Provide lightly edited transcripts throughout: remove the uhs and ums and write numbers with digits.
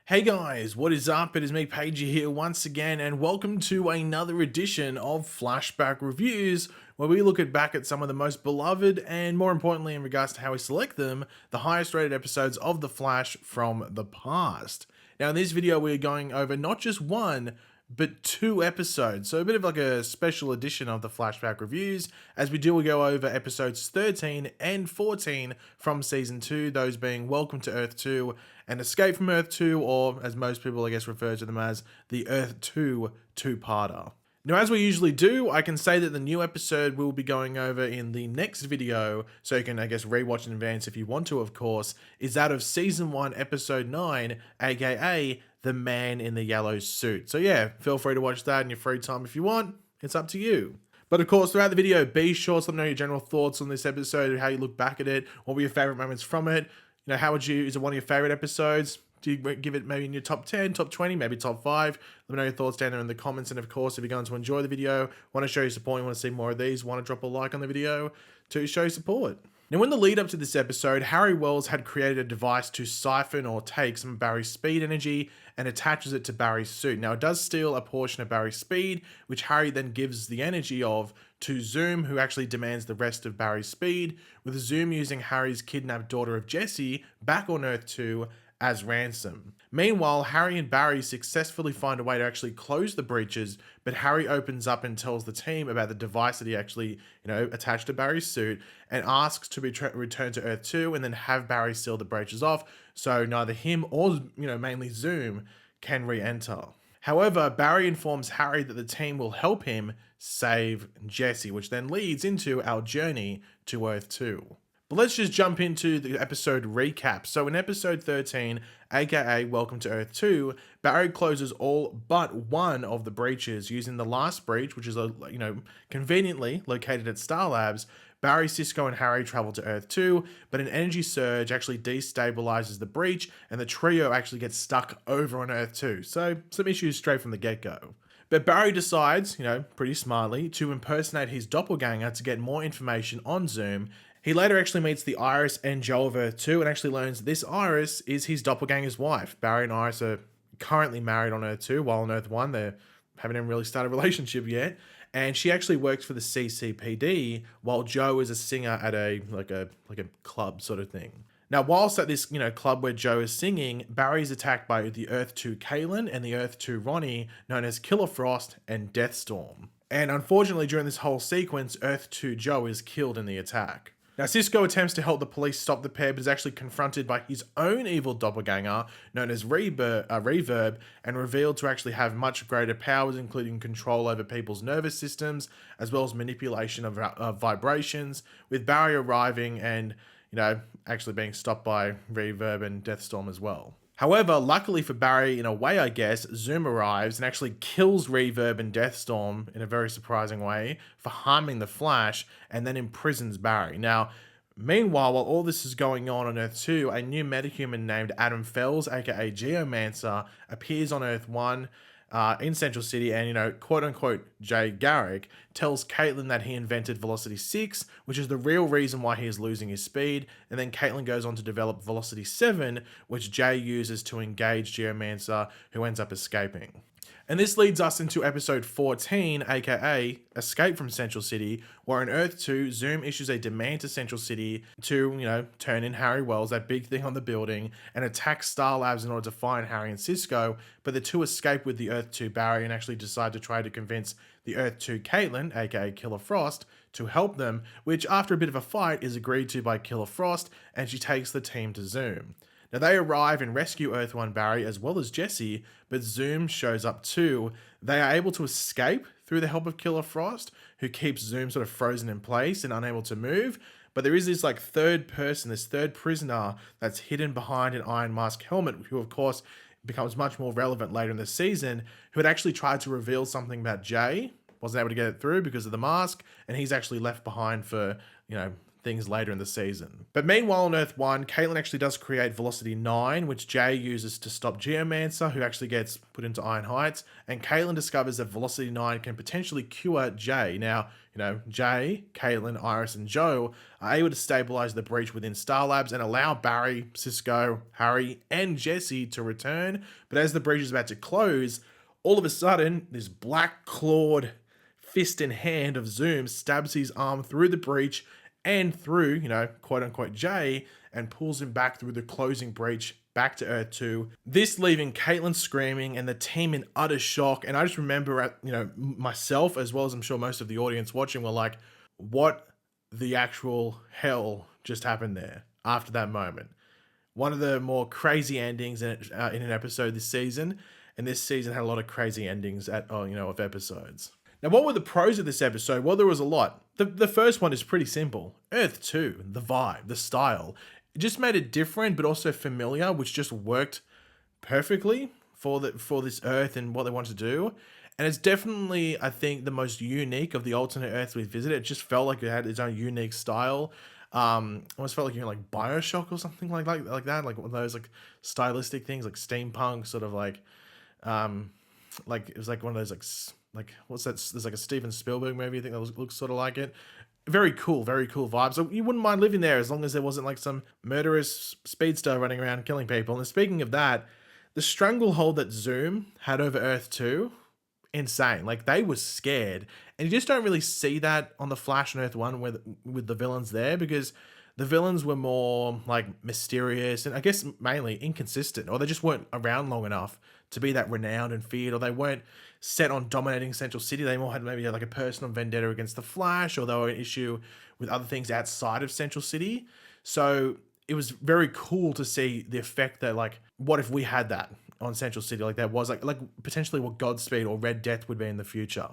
Hey guys, what is up? It is me, Pagey here once again, and welcome to another edition of Flashback Reviews, where we look back at some of the most beloved and, more importantly, in regards to how we select them, the highest rated episodes of The Flash from the past. Now, in this video, we're going over not just one, but two episodes. So a bit of like a special edition of the Flashback Reviews. As we do, we go over episodes 13 and 14 from season 2, those being Welcome to Earth-2 and Escape from Earth-2, or as most people I guess refer to them as, the Earth-2 two-parter. Now, as we usually do, I can say that the new episode we'll be going over in the next video, so you can, I guess, rewatch in advance if you want to, of course, is that of Season 1, Episode 9, aka The Man in the Yellow Suit. So yeah, feel free to watch that in your free time if you want. It's up to you. But of course, throughout the video, be sure to let me know your general thoughts on this episode, how you look back at it, what were your favorite moments from it. You know, is it one of your favorite episodes? Do you give it maybe in your top 10, top 20, maybe top 5? Let me know your thoughts down there in the comments. And of course, if you're going to enjoy the video, want to show your support, you want to see more of these, want to drop a like on the video to show support. Now, in the lead up to this episode, Harry Wells had created a device to siphon or take some of Barry's speed energy and attaches it to Barry's suit. Now, it does steal a portion of Barry's speed, which Harry then gives the energy of to Zoom, who actually demands the rest of Barry's speed, with Zoom using Harry's kidnapped daughter of Jesse back on Earth-2 as ransom. Meanwhile, Harry and Barry successfully find a way to actually close the breaches, but Harry opens up and tells the team about the device that he actually, attached to Barry's suit, and asks to be returned to Earth-2 and then have Barry seal the breaches off, so neither him or, mainly Zoom can re-enter. However, Barry informs Harry that the team will help him save Jesse, which then leads into our journey to Earth-2. But let's just jump into the episode recap. So in episode 13, aka Welcome to Earth-2, Barry closes all but one of the breaches using the last breach, which is conveniently located at Star Labs. Barry, Cisco, and Harry travel to Earth-2, but an energy surge actually destabilizes the breach, and the trio actually gets stuck over on Earth-2. So some issues straight from the get-go. But Barry decides, pretty smartly, to impersonate his doppelganger to get more information on Zoom. He later actually meets the Iris and Joe of Earth-2 and actually learns this Iris is his doppelganger's wife. Barry and Iris are currently married on Earth-2, while on Earth-1 they haven't even really started a relationship yet. And she actually works for the CCPD, while Joe is a singer at a club sort of thing. Now, whilst at this club where Joe is singing, Barry is attacked by the Earth-2 Caitlin and the Earth-2 Ronnie, known as Killer Frost and Deathstorm. And unfortunately, during this whole sequence, Earth-2 Joe is killed in the attack. Now, Cisco attempts to help the police stop the pair, but is actually confronted by his own evil doppelganger, known as Reverb, and revealed to actually have much greater powers, including control over people's nervous systems, as well as manipulation of vibrations, with Barry arriving and, actually being stopped by Reverb and Deathstorm as well. However, luckily for Barry, in a way I guess, Zoom arrives and actually kills Reverb and Deathstorm in a very surprising way for harming the Flash, and then imprisons Barry. Now, meanwhile, while all this is going on Earth-2, a new metahuman named Adam Fells, aka Geomancer, appears on Earth-1 in Central City, and, quote-unquote, Jay Garrick tells Caitlin that he invented Velocity 6, which is the real reason why he is losing his speed, and then Caitlin goes on to develop Velocity 7, which Jay uses to engage Geomancer, who ends up escaping. And this leads us into episode 14, aka Escape from Central City, where in Earth-2, Zoom issues a demand to Central City to, turn in Harry Wells, that big thing on the building, and attack Star Labs in order to find Harry and Cisco, but the two escape with the Earth-2 Barry and actually decide to try to convince the Earth-2 Caitlin, aka Killer Frost, to help them, which after a bit of a fight is agreed to by Killer Frost, and she takes the team to Zoom. Now, they arrive and rescue Earth-1 Barry as well as Jesse, but Zoom shows up too. They are able to escape through the help of Killer Frost, who keeps Zoom sort of frozen in place and unable to move. But there is this third person, this third prisoner that's hidden behind an Iron Mask helmet, who of course becomes much more relevant later in the season, who had actually tried to reveal something about Jay, wasn't able to get it through because of the mask, and he's actually left behind for, things later in the season. But meanwhile on Earth 1, Caitlin actually does create Velocity 9, which Jay uses to stop Geomancer, who actually gets put into Iron Heights, and Caitlin discovers that Velocity 9 can potentially cure Jay. Now, Jay, Caitlin, Iris, and Joe are able to stabilize the breach within Star Labs and allow Barry, Cisco, Harry, and Jesse to return. But as the breach is about to close, all of a sudden, this black clawed fist in hand of Zoom stabs his arm through the breach and through, quote unquote, Jay, and pulls him back through the closing breach back to Earth-2. This leaving Caitlin screaming and the team in utter shock. And I just remember, myself, as well as I'm sure most of the audience watching, were like, what the actual hell just happened there after that moment? One of the more crazy endings in an episode this season. And this season had a lot of crazy endings of episodes. Now, what were the pros of this episode? Well, there was a lot. The first one is pretty simple. Earth-2, the vibe, the style. It just made it different, but also familiar, which just worked perfectly for this Earth and what they wanted to do. And it's definitely, I think, the most unique of the alternate Earths we've visited. It just felt like it had its own unique style. Almost felt like you're in like Bioshock or something like that, like one of those like stylistic things, like steampunk, sort of like it was like one of those like what's that? There's like a Steven Spielberg movie I think that looks sort of like it. Very cool vibe. So you wouldn't mind living there as long as there wasn't like some murderous speedster running around killing people. And speaking of that, the stranglehold that Zoom had over Earth-2, insane. Like they were scared, and you just don't really see that on the Flash and Earth-1 with the villains there, because the villains were more like mysterious and I guess mainly inconsistent, or they just weren't around long enough to be that renowned and feared, or they weren't set on dominating Central City. They more had maybe like a personal vendetta against the Flash, or they were an issue with other things outside of Central City. So it was very cool to see the effect that, like, what if we had that on Central City? Like that was like potentially what Godspeed or Red Death would be in the future.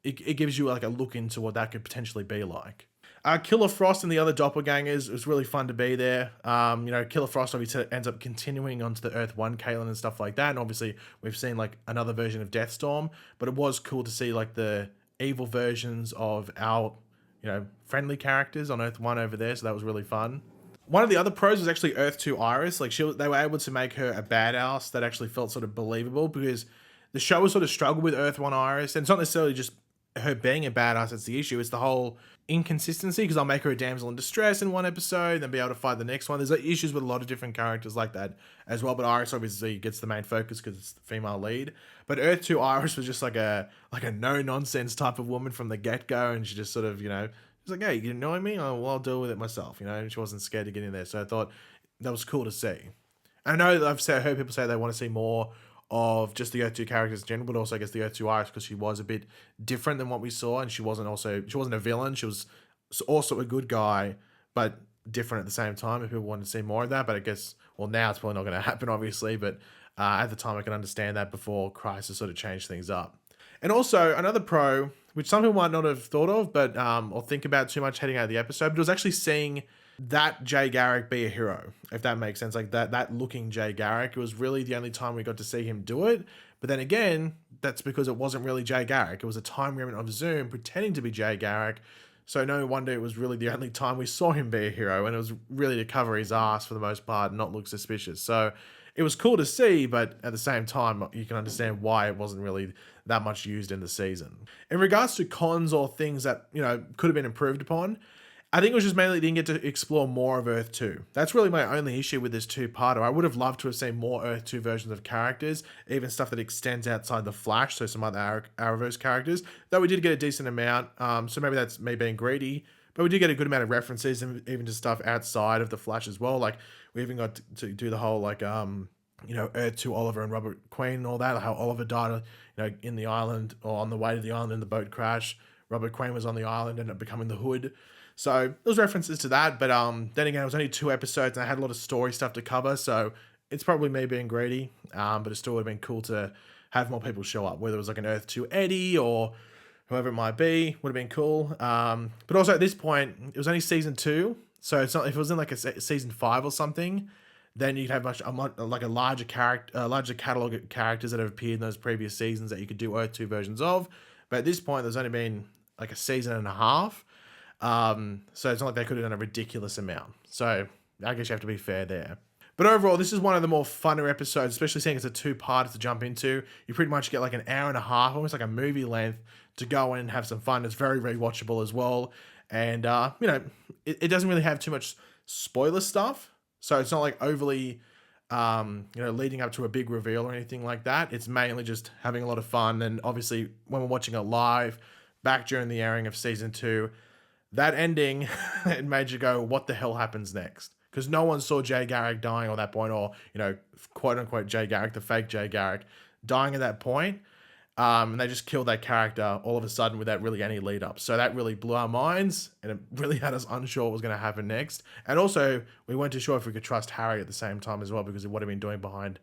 It gives you like a look into what that could potentially be like. Killer Frost and the other doppelgangers, it was really fun to be there. Killer Frost obviously ends up continuing onto the Earth-1 Caitlin and stuff like that. And obviously we've seen like another version of Deathstorm, but it was cool to see like the evil versions of our, friendly characters on Earth-1 over there. So that was really fun. One of the other pros was actually Earth-2 Iris. Like they were able to make her a badass that actually felt sort of believable, because the show was sort of struggled with Earth-1 Iris. And it's not necessarily just her being a badass that's the issue. It's the whole inconsistency, because I'll make her a damsel in distress in one episode, then be able to fight the next one. There's like issues with a lot of different characters like that as well, but Iris obviously gets the main focus because it's the female lead. But Earth-2 Iris was just like a no-nonsense type of woman from the get-go, and she just sort of, she's like, hey, you know me? I'll deal with it myself, and she wasn't scared to get in there. So I thought that was cool to see. I know that heard people say they want to see more of just the Earth-2 characters in general, but also I guess the Earth-2 Iris, because she was a bit different than what we saw, and she wasn't a villain. She was also a good guy, but different at the same time. If people wanted to see more of that, but I guess, well, now it's probably not going to happen, obviously, but at the time I can understand that before Crisis sort of changed things up. And also another pro, which some people might not have thought of, but or think about too much heading out of the episode, but it was actually seeing that Jay Garrick be a hero, if that makes sense. Like that looking Jay Garrick, it was really the only time we got to see him do it. But then again, that's because it wasn't really Jay Garrick. It was a time remnant of Zoom pretending to be Jay Garrick. So no wonder it was really the only time we saw him be a hero, and it was really to cover his ass for the most part and not look suspicious. So it was cool to see, but at the same time, you can understand why it wasn't really that much used in the season. In regards to cons or things that, could have been improved upon, I think it was just mainly didn't get to explore more of Earth-2. That's really my only issue with this two-parter. I would have loved to have seen more Earth-2 versions of characters, even stuff that extends outside the Flash, so some other Arrowverse characters, though we did get a decent amount, so maybe that's me being greedy, but we did get a good amount of references, and even to stuff outside of the Flash as well. Like, we even got to do the whole, like, Earth-2 Oliver and Robert Queen and all that, how Oliver died, in the island, or on the way to the island in the boat crash. Robert Queen was on the island, ended up becoming the Hood. So there was references to that, but then again, it was only 2 episodes and I had a lot of story stuff to cover, so it's probably me being greedy, but it still would have been cool to have more people show up, whether it was like an Earth-2 Eddie or whoever it might be, would have been cool. But also at this point, it was only season 2, so it's not, if it was in like a season 5 or something, then you'd have like a larger catalog of characters that have appeared in those previous seasons that you could do Earth-2 versions of. But at this point, there's only been like a season and a half. So it's not like they could have done a ridiculous amount. So I guess you have to be fair there. But overall, this is one of the more funner episodes, especially seeing it's a two-part to jump into. You pretty much get like an hour and a half, almost like a movie length, to go in and have some fun. It's very, very watchable as well. And, you know, it doesn't really have too much spoiler stuff. So it's not like overly, you know, leading up to a big reveal or anything like that. It's mainly just having a lot of fun. And obviously, when we're watching it live, back during the airing of season 2, that ending, it made you go, what the hell happens next? Because no one saw Jay Garrick dying at that point, or, you know, quote unquote Jay Garrick, the fake Jay Garrick, dying at that point. And they just killed that character all of a sudden without really any lead up. So that really blew our minds, and it really had us unsure what was going to happen next. And also, we weren't too sure if we could trust Harry at the same time as well, because of what he'd been doing behind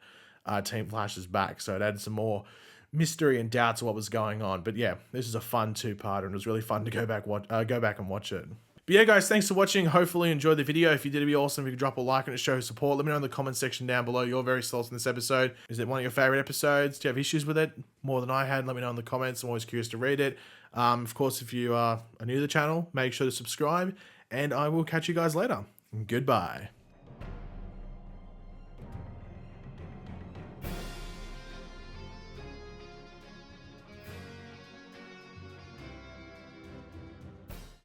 Team Flash's back. So it added some more mystery and doubts of what was going on. But yeah, this is a fun two-parter, and it was really fun to go back and watch it. But yeah, guys, thanks for watching. Hopefully you enjoyed the video. If you did, it'd be awesome if you could drop a like and show support. Let me know in the comment section down below your very thoughts on this episode. Is it one of your favorite episodes? Do you have issues with it more than I had? Let me know in the comments. I'm always curious to read it. Of course, if you are new to the channel, make sure to subscribe, and I will catch you guys later. Goodbye.